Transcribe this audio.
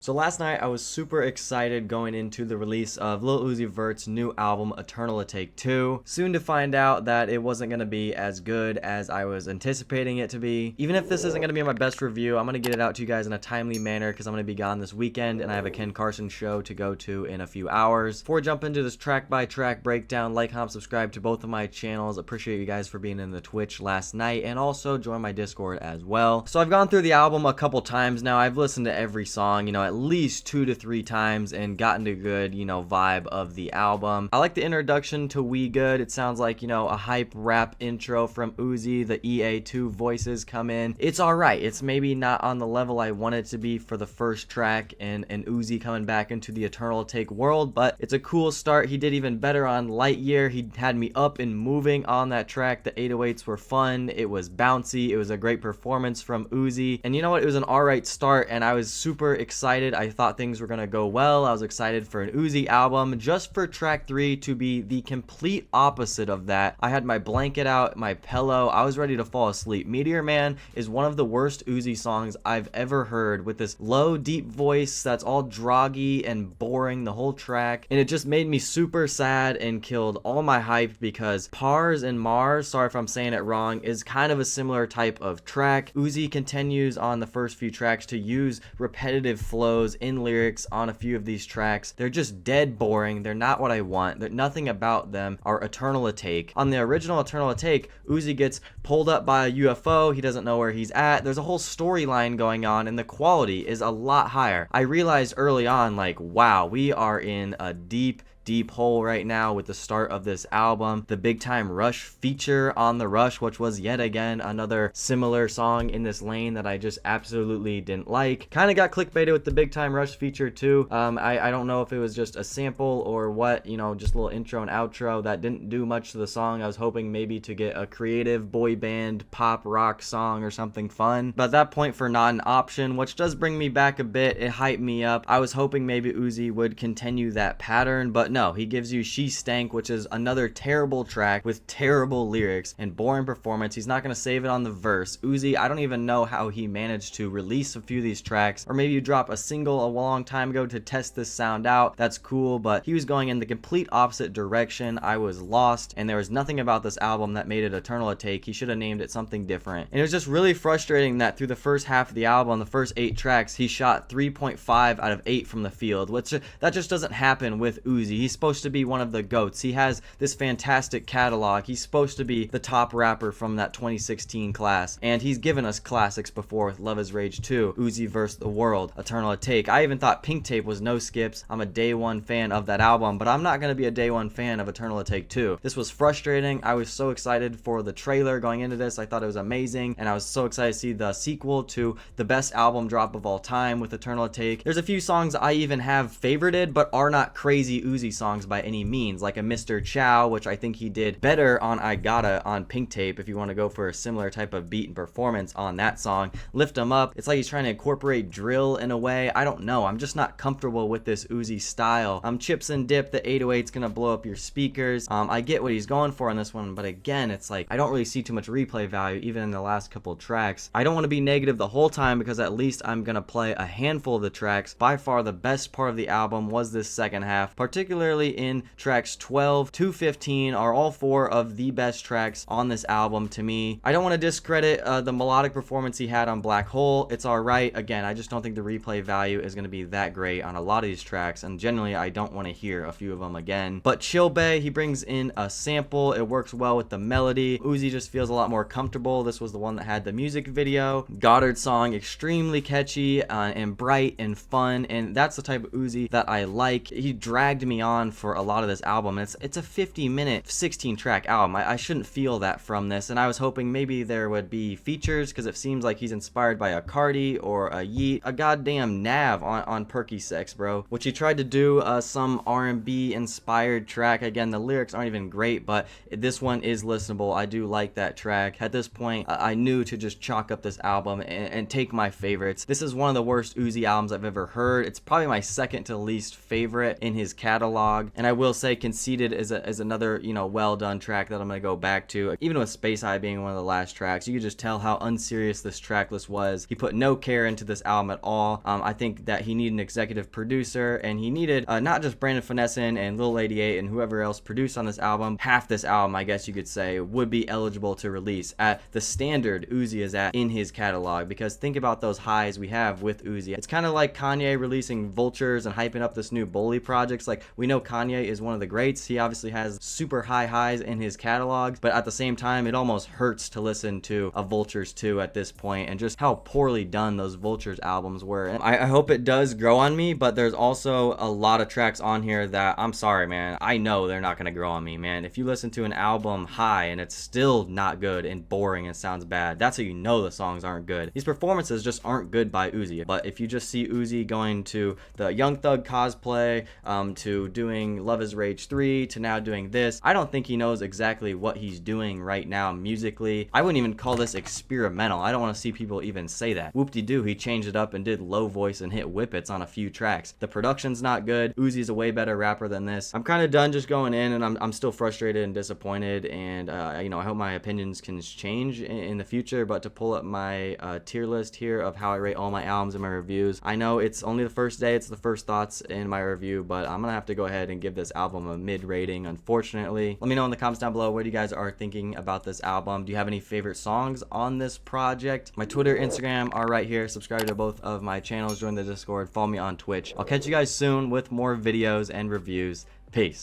So last night I was super excited going into the release of Lil Uzi Vert's new album Eternal Atake 2. Soon to find out that it wasn't going to be as good as I was anticipating it to be. Even if this isn't going to be my best review, I'm going to get it out to you guys in a timely manner because I'm going to be gone this weekend and I have a Ken Carson show to go to in a few hours. Before I jump into this track by track breakdown, like, comment, subscribe to both of my channels. Appreciate you guys for being in the Twitch last night and also join my Discord as well. So I've gone through the album a couple times now. I've listened to every song, at least 2 to 3 times and gotten a good, vibe of the album. I like the introduction to We Good. It sounds like, a hype rap intro from Uzi. The EA2 voices come in. It's alright. It's maybe not on the level I want it to be for the first track and Uzi coming back into the Eternal Take world, but it's a cool start. He did even better on Lightyear. He had me up and moving on that track. The 808s were fun. It was bouncy. It was a great performance from Uzi. And you know what? It was an alright start and I was super excited. I thought things were going to go well. I was excited for an Uzi album. Just for track 3 to be the complete opposite of that. I had my blanket out, my pillow. I was ready to fall asleep. Meteor Man is one of the worst Uzi songs I've ever heard, with this low, deep voice that's all droggy and boring the whole track. And it just made me super sad and killed all my hype because Pars and Mars, sorry if I'm saying it wrong, is kind of a similar type of track. Uzi continues on the first few tracks to use repetitive flows in lyrics on a few of these tracks. They're just dead boring. They're not what I want. Nothing about them are Eternal Atake. On the original Eternal Atake, Uzi gets pulled up by a UFO. He doesn't know where he's at. There's a whole storyline going on and the quality is a lot higher. I realized early on, wow, we are in a deep hole right now with the start of this album. The Big Time Rush feature on The Rush, which was yet again another similar song in this lane that I just absolutely didn't like. Kind of got clickbaited with the Big Time Rush feature too. I don't know if it was just a sample or what, just a little intro and outro that didn't do much to the song. I was hoping maybe to get a creative boy band pop rock song or something fun, but at that point for not an option, which does bring me back a bit. It hyped me up. I was hoping maybe Uzi would continue that pattern, but no, he gives you She Stank, which is another terrible track with terrible lyrics and boring performance. He's not going to save it on the verse. Uzi, I don't even know how he managed to release a few of these tracks, or maybe you drop a single a long time ago to test this sound out. That's cool, but he was going in the complete opposite direction. I was lost, and there was nothing about this album that made it Eternal Atake. He should have named it something different. And it was just really frustrating that through the first half of the album, the first 8 tracks, he shot 3.5 out of 8 from the field, which that just doesn't happen with Uzi. He's supposed to be one of the GOATs. He has this fantastic catalog. He's supposed to be the top rapper from that 2016 class, and he's given us classics before with Love Is Rage 2, Uzi vs. the World, Eternal Atake. I even thought Pink Tape was no skips. I'm a day one fan of that album, but I'm not going to be a day one fan of Eternal Atake 2. This was frustrating. I was so excited for the trailer going into this. I thought it was amazing, and I was so excited to see the sequel to the best album drop of all time with Eternal Atake. There's a few songs I even have favorited, but are not crazy Uzi songs by any means, like a Mr. Chow, which I think he did better on I Gotta on Pink Tape if you want to go for a similar type of beat and performance on that song. Lift 'Em Up, it's like he's trying to incorporate drill in a way. I don't know. I'm just not comfortable with this Uzi style. Chips and Dip, the 808's gonna blow up your speakers. I get what he's going for on this one, but again, it's like I don't really see too much replay value even in the last couple tracks. I don't want to be negative the whole time because at least I'm gonna play a handful of the tracks. By far the best part of the album was this second half, particularly in tracks 12 to 15 are all 4 of the best tracks on this album to me. I don't want to discredit the melodic performance he had on Black Hole. It's alright. Again, I just don't think the replay value is going to be that great on a lot of these tracks, and generally I don't want to hear a few of them again. But Chill Bay, he brings in a sample. It works well with the melody. Uzi just feels a lot more comfortable. This was the one that had the music video. Goddard's song, extremely catchy and bright and fun, and that's the type of Uzi that I like. He dragged me on for a lot of this album. It's a 50-minute 16-track album. I shouldn't feel that from this, and I was hoping maybe there would be features because it seems like he's inspired by a Cardi or a Yeet, a goddamn Nav on Perky Sex, bro, which he tried to do some R&B inspired track. Again, the lyrics aren't even great, but this one is listenable. I do like that track. At this point, I knew to just chalk up this album and take my favorites. This is one of the worst Uzi albums I've ever heard. It's probably my second to least favorite in his catalog. catalog. And I will say Conceited is another, you know, well done track that I'm gonna go back to. Even with Space High being one of the last tracks, you could just tell how unserious this track list was. He put no care into this album at all. I think that he needed an executive producer, and he needed not just Brandon Finessin and Lil 88 and whoever else produced on this album. Half this album, I guess you could say, would be eligible to release at the standard Uzi is at in his catalog, because think about those highs we have with Uzi. It's kind of like Kanye releasing Vultures and hyping up this new Bully projects. Like, we know Kanye is one of the greats. He obviously has super high highs in his catalog, but at the same time, it almost hurts to listen to a Vultures 2 at this point, and just how poorly done those Vultures albums were. And I hope it does grow on me, but there's also a lot of tracks on here that, I'm sorry, man, I know they're not gonna grow on me, man. If you listen to an album high and it's still not good and boring and sounds bad, that's how you know the songs aren't good. These performances just aren't good by Uzi. But if you just see Uzi going to the Young Thug cosplay, to doing Love is Rage 3, to now doing this, I don't think he knows exactly what he's doing right now musically. I wouldn't even call this experimental. I don't want to see people even say that. Whoop-de-doo, he changed it up and did low voice and hit whippets on a few tracks. The production's not good. Uzi's a way better rapper than this. I'm kind of done just going in, and I'm still frustrated and disappointed, and you know, I hope my opinions can change in the future. But to pull up my tier list here of how I rate all my albums and my reviews, I know it's only the first day, it's the first thoughts in my review, but I'm gonna have to go ahead and give this album a mid rating, unfortunately. Let me know in the comments down below what you guys are thinking about this album. Do you have any favorite songs on this project? My Twitter, Instagram are right here. Subscribe to both of my channels, join the Discord, follow me on Twitch. I'll catch you guys soon with more videos and reviews. Peace.